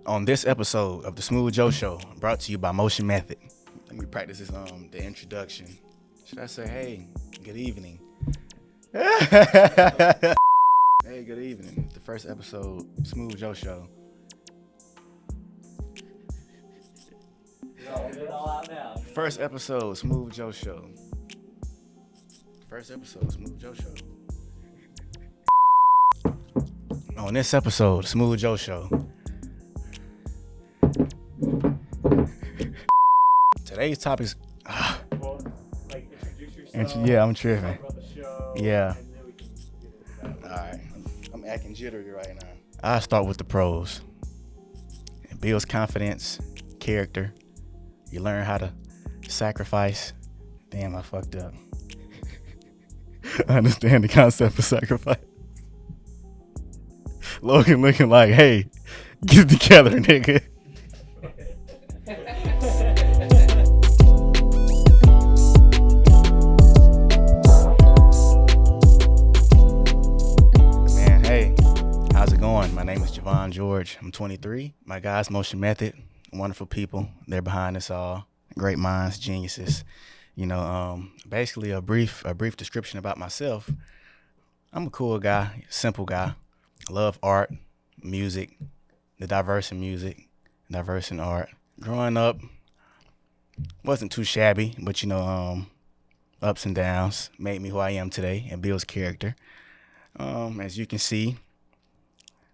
On this episode of the Smooth Joe Show, brought to you by Motion Method. Let me practice this the introduction. Should I say, hey, good evening? Hey, good evening. The first episode, Smooth Joe Show. Get it all out now. First episode, Smooth Joe Show. First episode, Smooth Joe Show. On this episode, Smooth Joe Show. Today's topics. Well, like introduce yourself. Yeah, I'm tripping. Talk about the show. Yeah. And then we can get into that. Alright, I'm acting jittery right now. I'll start with the pros. It builds confidence, character. You learn how to sacrifice. Damn, I fucked up. I understand the concept of sacrifice. Logan looking like, hey, get it together, nigga. Man, hey, how's it going? My name is Javon George. I'm 23. My guys, Motion Method, wonderful people. They're behind us all. Great minds, geniuses. You know, basically a brief description about myself. I'm a cool guy, simple guy. Love art, music, the diverse in music, diverse in art. Growing up, wasn't too shabby, but you know, ups and downs made me who I am today and builds character. As you can see,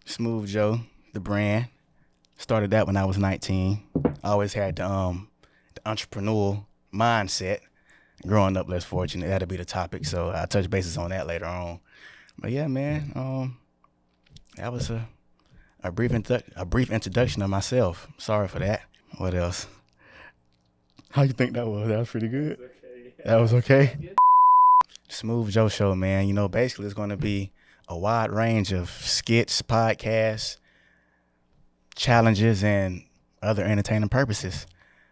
Smooth Joe, the brand, started that when I was 19. I always had the entrepreneurial mindset. Growing up less fortunate, that'll be the topic. So I'll touch bases on that later on. But yeah, man, that was a brief introduction of myself. Sorry for that. What else? How you think that was? That was pretty good. Okay. That was okay. Smooth Joe Show, man. You know, basically it's going to be a wide range of skits, podcasts, challenges, and other entertaining purposes.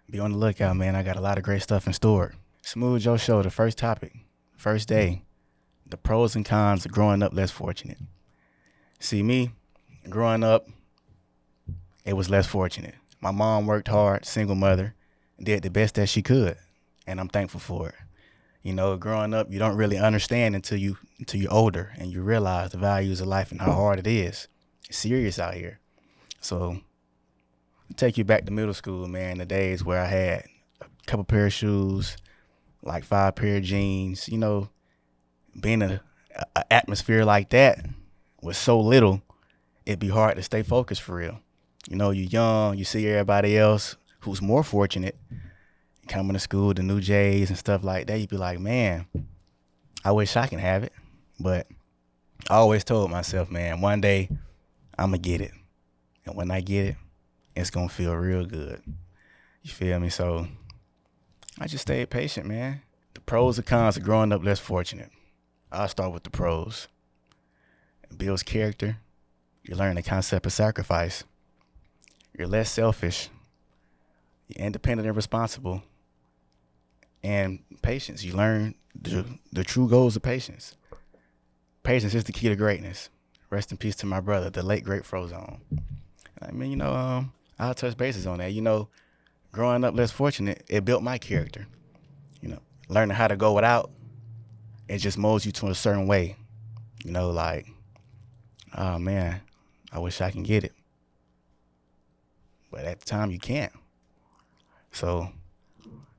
Be on the lookout, man. I got a lot of great stuff in store. Smooth Joe Show, the first topic, first day, the pros and cons of growing up less fortunate. See, me, growing up, it was less fortunate. My mom worked hard, single mother, did the best that she could, and I'm thankful for it. You know, growing up, you don't really understand until you're older and you realize the values of life and how hard it is. It's serious out here. So, I'll take you back to middle school, man, the days where I had a couple pair of shoes, like 5 pair of jeans. You know, being a atmosphere like that with so little, it'd be hard to stay focused for real. You know, you're young, you see everybody else who's more fortunate coming to school, the new J's and stuff like that. You'd be like, man, I wish I can have it. But I always told myself, man, one day I'm going to get it. And when I get it, it's going to feel real good. You feel me? So I just stayed patient, man. The pros and cons of growing up less fortunate. I'll start with the pros. It builds character. You learn the concept of sacrifice. You're less selfish. You're independent and responsible. And patience. You learn the true goals of patience. Patience is the key to greatness. Rest in peace to my brother, the late great Frozone. I mean, you know, I'll touch bases on that. You know, growing up less fortunate, it built my character. You know, learning how to go without, it just molds you to a certain way. You know, like, oh man, I wish I can get it. But at the time, you can't. So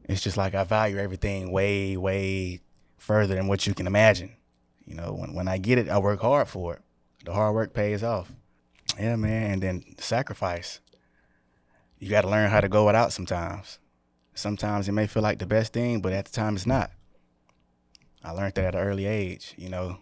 it's just like I value everything way, way further than what you can imagine. You know, when I get it, I work hard for it. The hard work pays off. Yeah, man. And then sacrifice. You got to learn how to go without sometimes. Sometimes it may feel like the best thing, but at the time it's not. I learned that at an early age. You know,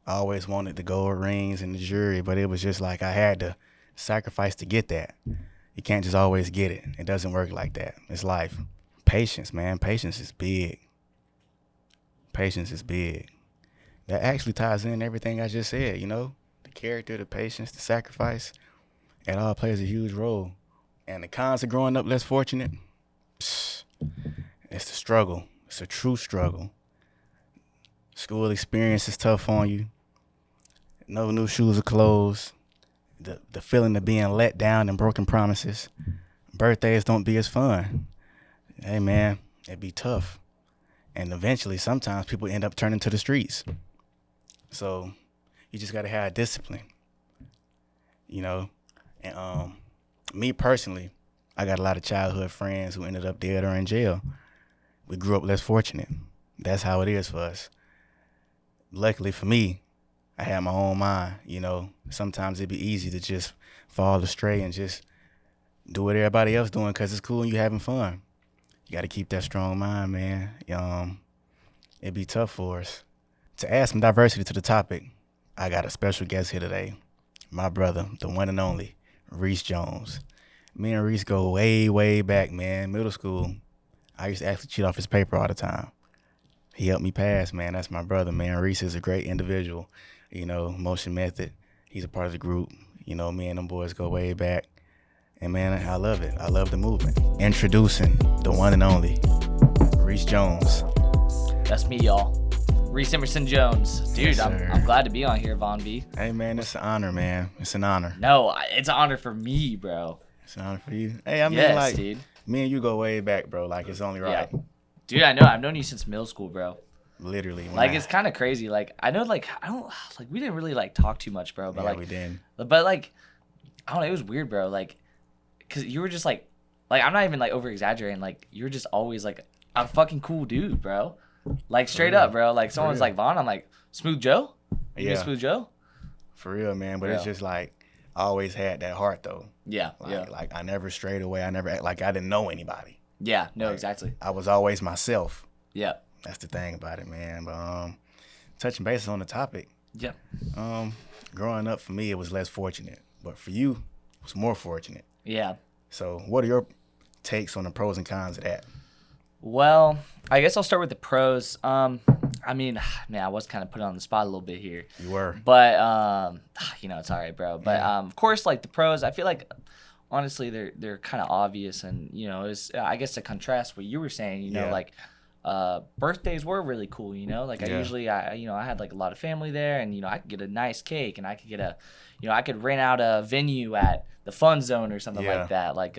I always wanted the gold rings and the jewelry, but it was just like I had to sacrifice to get that. You can't just always get it. It doesn't work like that. It's life. Patience, man. Patience is big. Patience is big. That actually ties in everything I just said, you know? The character, the patience, the sacrifice. It all plays a huge role. And the cons of growing up less fortunate, it's the struggle. It's a true struggle. School experience is tough on you. No new shoes or clothes. the feeling of being let down and broken promises. Birthdays don't be as fun. Hey man, it'd be tough. And eventually sometimes people end up turning to the streets. So you just gotta have discipline. You know? And me personally, I got a lot of childhood friends who ended up dead or in jail. We grew up less fortunate. That's how it is for us. Luckily for me, I had my own mind, you know. Sometimes it'd be easy to just fall astray and just do what everybody else doing because it's cool and you having fun. You got to keep that strong mind, man. It'd be tough for us. To add some diversity to the topic, I got a special guest here today. My brother, the one and only, Reese Jones. Me and Reese go way, way back, man. Middle school. I used to actually cheat off his paper all the time. He helped me pass, man. That's my brother, man. Reese is a great individual. You know, Motion Method. He's a part of the group. You know, me and them boys go way back. And, man, I love it. I love the movement. Introducing the one and only Reese Jones. That's me, y'all. Reese Emerson Jones. Dude, Yes, I'm glad to be on here, Von V. Hey, man, it's an honor, man. It's an honor. No, it's an honor for me, bro. It's an honor for you. Hey, I mean, Yes, like, dude. me and you go way back, bro. Like, it's only right. Yeah. Dude, I know. I've known you since middle school, bro. Literally. Like, it's kind of crazy. Like, I know, like, we didn't really, like, talk too much, bro. But, yeah, like, we didn't. But, like, I don't know. It was weird, bro. Like, because you were just, like, I'm not even, like, over-exaggerating. Like, you were just always, like, a fucking cool dude, bro. Like, straight up, bro. Like, someone's real. like, Vaughn, I'm like, Smooth Joe? You Yeah. mean Smooth Joe? For real, man. But it's Yeah. just, like, I always had that heart, though. Yeah, Like, I never strayed away. I never act like I didn't know anybody. Yeah, no, Like, exactly. I was always myself. Yeah. That's the thing about it, man. But touching bases on the topic, Yeah. growing up for me it was less fortunate, but for you it was more fortunate. Yeah. So what are your takes on the pros and cons of that? Well, I guess I'll start with the pros. I mean, man, I was kind of put on the spot a little bit here. You were. But you know, it's all right, bro. But Yeah. of course, like the pros, I feel like honestly they're kind of obvious, and you know, is I guess to contrast what you were saying, you know, Yeah. like birthdays were really cool, you know, like I Yeah. usually I had like a lot of family there, and you know, I could get a nice cake, and I could get I could rent out a venue at the Fun Zone or something Yeah. like that. Like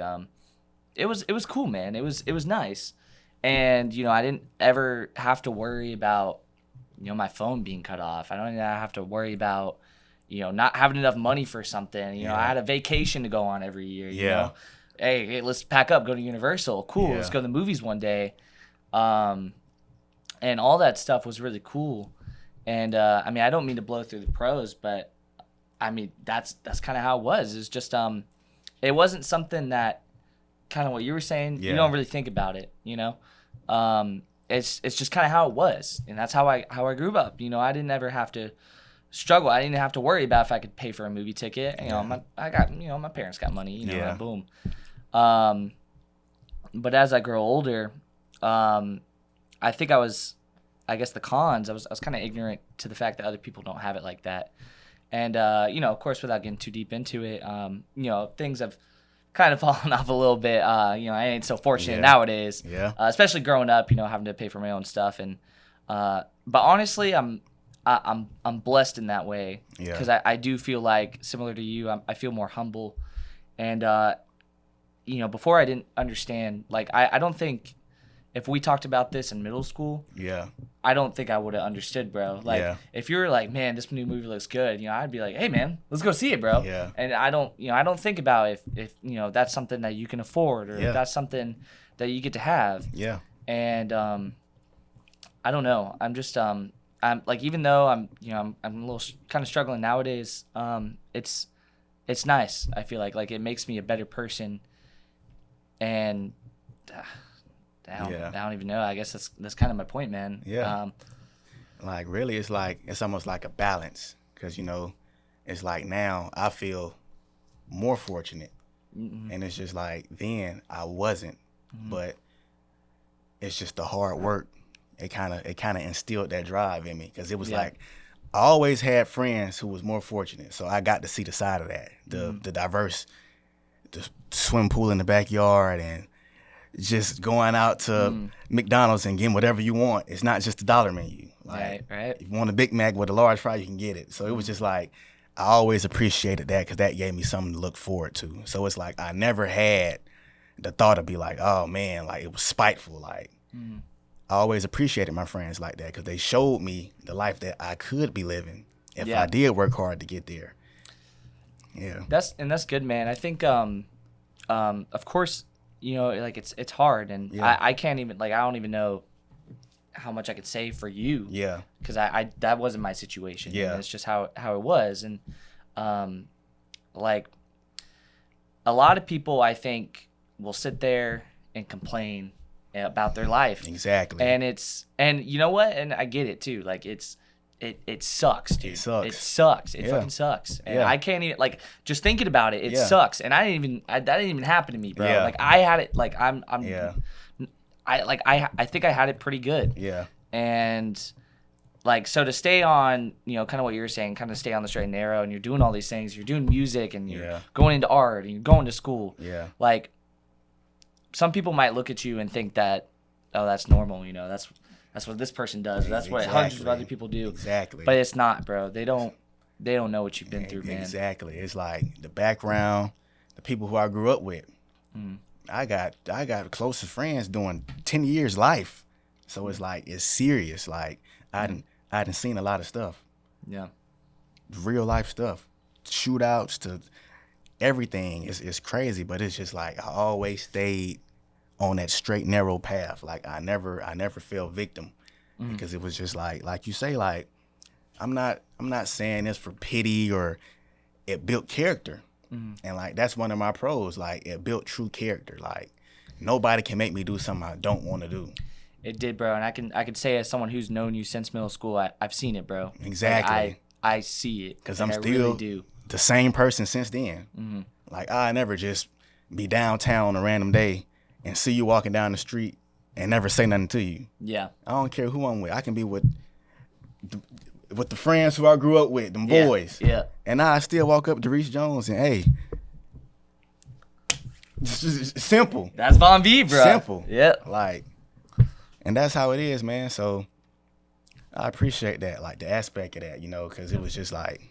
it was cool, man. It was nice. And, you know, I didn't ever have to worry about, you know, my phone being cut off. I don't even have to worry about, you know, not having enough money for something. You know, I Yeah. had a vacation to go on every year, you Yeah. know. Hey, let's pack up, go to Universal. Cool, Yeah. let's go to the movies one day. And all that stuff was really cool. And, I mean, I don't mean to blow through the pros, but, I mean, that's kind of how it was. It's just, it wasn't something that, kind of what you were saying, Yeah. you don't really think about it, you know. It's just kind of how it was, and that's how I grew up. You know, I didn't ever have to struggle. I didn't have to worry about if I could pay for a movie ticket. You know, my parents got money. You know, Yeah. and boom. But as I grow older, I think I guess the cons. I was kind of ignorant to the fact that other people don't have it like that, and you know, of course, without getting too deep into it, you know, things have kind of fallen off a little bit. You know, I ain't so fortunate Yeah. nowadays. Yeah. Especially growing up, you know, having to pay for my own stuff, and but honestly, I'm blessed in that way Yeah. because I do feel like, similar to you, I feel more humble, and you know, before I didn't understand. Like I don't think if we talked about this in middle school, Yeah. I don't think I would have understood, bro. Like, Yeah. if you were like, man, this new movie looks good, you know, I'd be like, hey, man, let's go see it, bro. Yeah. And I don't think about if you know, that's something that you can afford, or Yeah. if that's something that you get to have. Yeah. And I don't know. I'm just I'm like, even though I'm a little kind of struggling nowadays, it's nice. I feel like it makes me a better person. And I don't even know. I guess that's kind of my point, man. Yeah. Like, really, it's almost like a balance, because, you know, it's like now I feel more fortunate, and it's just like then I wasn't, but it's just the hard work. It kind of instilled that drive in me, because it was Yeah. like I always had friends who was more fortunate, so I got to see the side of that, the diverse, the swim pool in the backyard, and just going out to McDonald's and getting whatever you want. It's not just the dollar menu. Like, Right. if you want a Big Mac with a large fry, you can get it. So it was just like I always appreciated that because that gave me something to look forward to. So it's like I never had the thought of be like, oh man, like it was spiteful. Like I always appreciated my friends like that because they showed me the life that I could be living if Yeah. I did work hard to get there. Yeah. That's good, man. I think of course, you know, like it's hard, and Yeah. I can't even, like, I don't even know how much I could say for you. Yeah. Because I that wasn't my situation. Yeah. And it's just how it was. And like a lot of people, I think, will sit there and complain about their life. Exactly. And you know what? And I get it too. Like it sucks, dude. It sucks. It sucks. It Yeah. fucking sucks. And Yeah. I can't even, like, just thinking about it, it Yeah. sucks. And that didn't even happen to me, bro. Yeah. Like I had it, like I'm Yeah. I think I had it pretty good. Yeah. And like, so to stay on, you know, kind of what you're saying, kind of stay on the straight and narrow, and you're doing all these things, you're doing music, and you're Yeah. going into art, and you're going to school. Yeah. Like, some people might look at you and think that, oh, that's normal, you know, that's what this person does, that's what hundreds of Exactly. other people do. Exactly. But it's not, bro. They don't know what you've been through, man. Exactly. It's like the background, the people who I grew up with. I got closest friends doing 10 years life. So it's like it's serious. Like I done seen a lot of stuff. Yeah. Real life stuff. Shootouts to everything. It's crazy, but it's just like I always stayed on that straight narrow path. Like I never fell victim. Because it was just like you say, like I'm not saying this for pity, or it built character. And like that's one of my pros. Like it built true character. Like nobody can make me do something I don't want to do. It did, bro. And I can say, as someone who's known you since middle school, I've seen it, bro. Like, Exactly. I see it. Because Like, I'm I still really do. the same person since then. Like I never just be downtown on a random day and see you walking down the street and never say nothing to you. Yeah. I don't care who I'm with. I can be with the friends who I grew up with, them Yeah. boys. Yeah. And I still walk up to Reese Jones and, hey, it's simple. That's Von V, bro. Simple. Yep. Like, and that's how it is, man. So I appreciate that, like the aspect of that, you know, because it was just like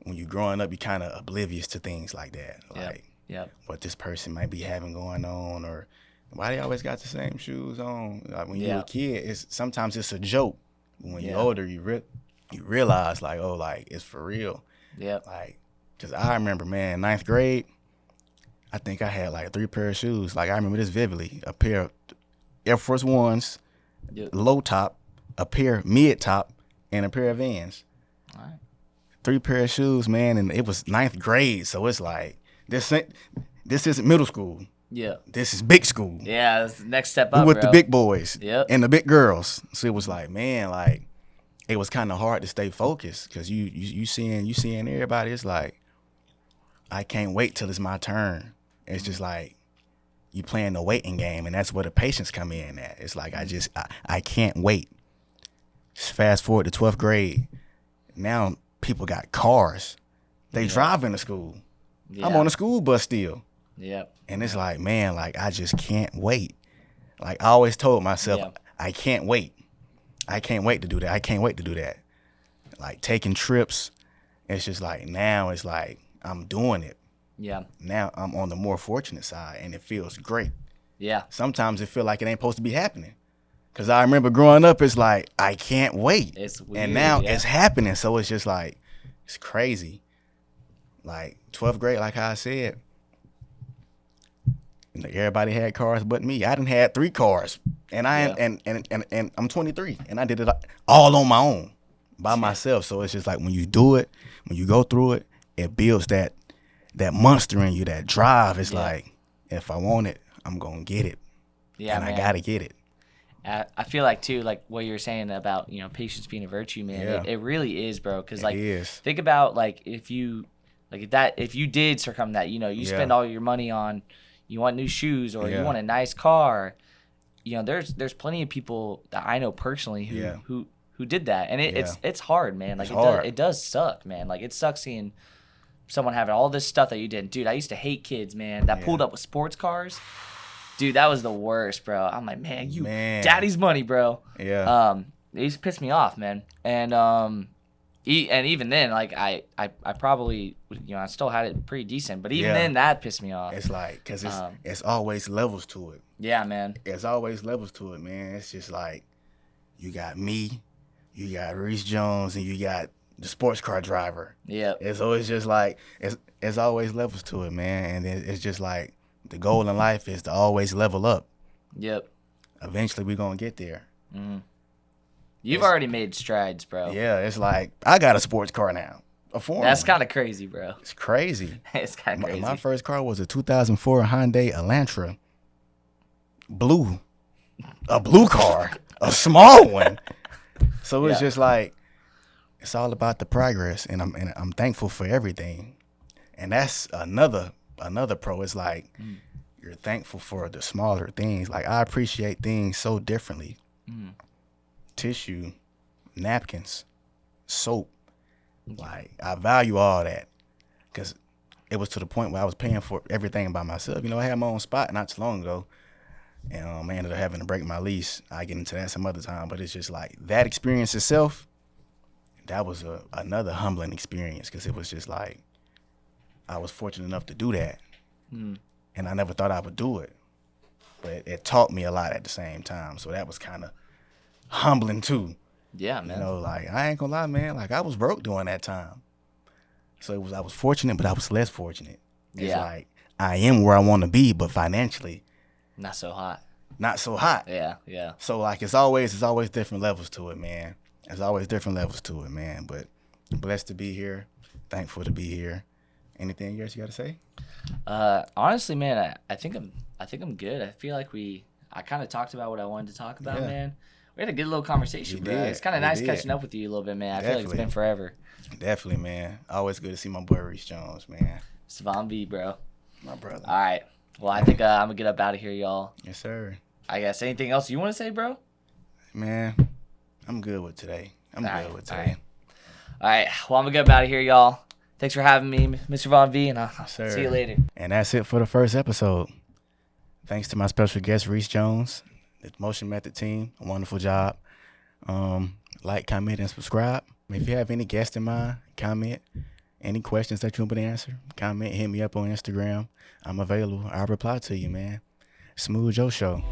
when you growing up, you kind of oblivious to things like that, like Yep. what this person might be having going on, or why they always got the same shoes on. Like when you're Yeah. a kid, sometimes it's a joke. When you're Yeah. older, you realize like, oh, like it's for real. Yep. Like, cause I remember, man, ninth grade, I think I had like 3 pair of shoes. Like I remember this vividly: a pair of Air Force Ones, Yep. low top, a pair mid top, and a pair of Vans. All right. 3 pair of shoes, man, and it was ninth grade, so it's like this isn't middle school. Yeah. This is big school. Yeah. That's the next step We up, with bro. the big boys Yep. and the big girls. So it was like, man, like it was kind of hard to stay focused because you seeing everybody. It's like I can't wait till it's my turn. It's just like you playing the waiting game, and that's where the patience come in at. It's like I can't wait. Just fast forward to 12th grade. Now people got cars. They driving to school. Yeah. I'm on a school bus still. Yep. And it's like, man, like I just can't wait. Like I always told myself, Yeah. I can't wait. I can't wait to do that. I can't wait to do that. Like taking trips. It's just like now it's like I'm doing it. Yeah. Now I'm on the more fortunate side, and it feels great. Yeah. Sometimes it feel like it ain't supposed to be happening. Cause I remember growing up, it's like I can't wait. It's weird. And now yeah. it's happening. So it's just like it's crazy. Like 12th grade, like how I said, like everybody had cars but me. I done had 3 cars, and and I'm 23, and I did it all on my own, by myself. So it's just like when you do it, when you go through it, it builds that monster in you, that drive. It's like if I want it, I'm gonna get it, Yeah, and man. I gotta get it. I feel like too, like what you're saying about, you know, patience being a virtue, man. Yeah. It really is, bro. Because It like, is. think about like if you did succumb that, you know, you Yeah. spend all your money on, you want new shoes or you Yeah. want a nice car. You know, there's plenty of people that I know personally who Yeah. who did that, and Yeah. it's hard, man. Like It's hard. it does suck, man. Like it sucks seeing someone having all this stuff that you didn't. Dude, I used to hate kids, man, that Yeah. pulled up with sports cars. Dude, that was the worst, bro. I'm like, man, Man. daddy's money, bro. Yeah. It used to piss me off, man. And And even then, like I probably, I still had it pretty decent, but even Yeah. then that pissed me off. It's like, cause Um, it's always levels to it. Yeah, man. There's always levels to it, man. It's just like you got me, you got Reese Jones, and you got the sports car driver. Yep. It's always just like it's always levels to it, man. And it's just like the goal in life is to always level up. Yep. Eventually, we're gonna get there. You've already made strides, bro. Yeah, it's like I got a sports car now, a Foreman. That's kind of crazy, bro. It's crazy. It's kind of crazy. My first car was a 2004 Hyundai Elantra, blue, a blue car, a small one. So it's Yeah. just like it's all about the progress, and I'm thankful for everything, and that's another pro. It's like you're thankful for the smaller things. Like I appreciate things so differently. Tissue, napkins, soap. Like I value all that because it was to the point where I was paying for everything by myself. I had my own spot not too long ago, and I ended up having to break my lease. I get into that some other time, but it's just like that experience itself. That was another humbling experience because it was just like I was fortunate enough to do that, and I never thought I would do it, but it taught me a lot at the same time. So that was kind of humbling too. Yeah, man. Like I ain't gonna lie, man. Like I was broke during that time, so I was fortunate, but I was less fortunate. It's Yeah. like I am where I want to be, but financially Not so hot. not so hot. Yeah, yeah. So like it's always different levels to it, man. There's always different levels to it, man. But blessed to be here, thankful to be here. Anything else you got to say? Honestly, man, I think I'm good. I feel like I kind of talked about what I wanted to talk about, Yeah. man. We had a good little conversation, We bro. did. It's kind of We nice did. catching up with you a little bit, man. I feel like it's been Definitely. forever. Definitely, man. Always good to see my boy Reese Jones, man. Savon B, bro. My brother. All right. Well, I think I'm gonna get up out of here, y'all. Yes, sir. I guess anything else you want to say, bro? Man, I'm good with today. I'm All good right, with all today. All right. Well, I'm gonna get up out of here, y'all. Thanks for having me, Mr. Von V, and I'll Sir. see you later. And that's it for the first episode. Thanks to my special guest, Reese Jones, the Motion Method team. A wonderful job. Like, comment, and subscribe. If you have any guests in mind, comment. Any questions that you want me to answer, comment, hit me up on Instagram. I'm available. I'll reply to you, man. Smooth Joe Show.